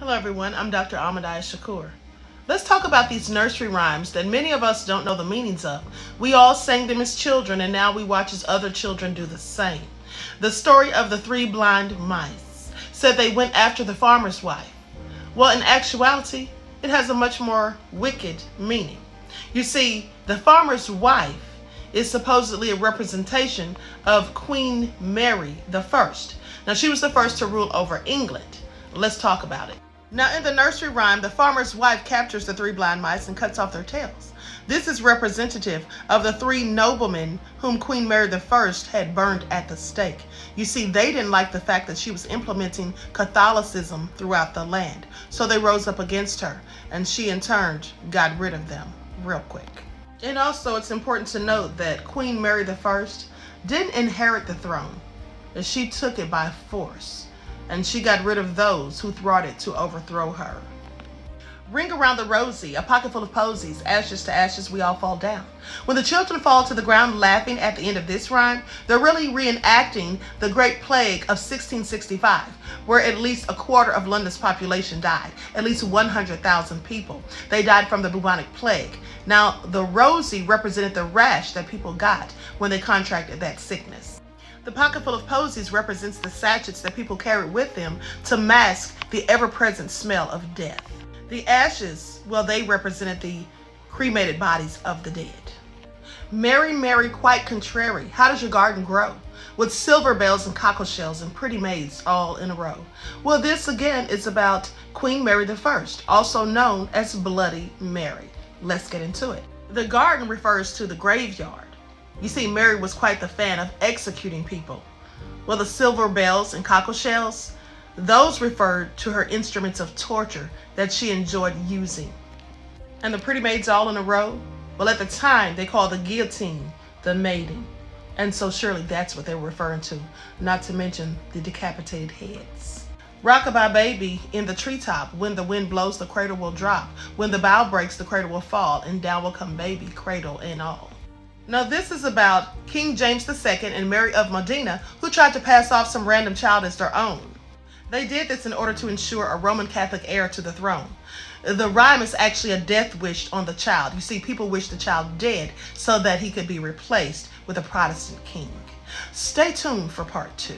Hello everyone, I'm Dr. Ahmadiyah Shakur. Let's talk about these nursery rhymes that many of us don't know the meanings of. We all sang them as children and now we watch as other children do the same. The story of the three blind mice said they went after the farmer's wife. Well, in actuality, it has a much more wicked meaning. You see, the farmer's wife is supposedly a representation of Queen Mary I. Now, she was the first to rule over England. Let's talk about it. Now, in the nursery rhyme, the farmer's wife captures the three blind mice and cuts off their tails. This is representative of the three noblemen whom Queen Mary I had burned at the stake. You see, they didn't like the fact that she was implementing Catholicism throughout the land, so they rose up against her, and she in turn got rid of them real quick. And also, it's important to note that Queen Mary I didn't inherit the throne. She took it by force, and she got rid of those who thwarted to overthrow her. Ring around the rosy, a pocket full of posies, ashes to ashes, we all fall down. When the children fall to the ground laughing at the end of this rhyme, they're really reenacting the Great Plague of 1665, where at least a quarter of London's population died, at least 100,000 people. They died from the bubonic plague. Now, the rosy represented the rash that people got when they contracted that sickness. The pocket full of posies represents the sachets that people carried with them to mask the ever-present smell of death. The ashes, well, they represented the cremated bodies of the dead. Mary, Mary, quite contrary, how does your garden grow? With silver bells and cockle shells and pretty maids all in a row. Well, this again is about Queen Mary I, also known as Bloody Mary. Let's get into it. The garden refers to the graveyard. You see, Mary was quite the fan of executing people. Well, the silver bells and cockle shells, those referred to her instruments of torture that she enjoyed using. And the pretty maids all in a row, well, at the time they called the guillotine the maiden. And so surely that's what they were referring to, not to mention the decapitated heads. Rockabye baby in the treetop, when the wind blows the cradle will drop, when the bough breaks the cradle will fall, and down will come baby, cradle and all. Now this is about King James II and Mary of Modena, who tried to pass off some random child as their own. They did this in order to ensure a Roman Catholic heir to the throne. The rhyme is actually a death wish on the child. You see, people wish the child dead so that he could be replaced with a Protestant king. Stay tuned for part 2.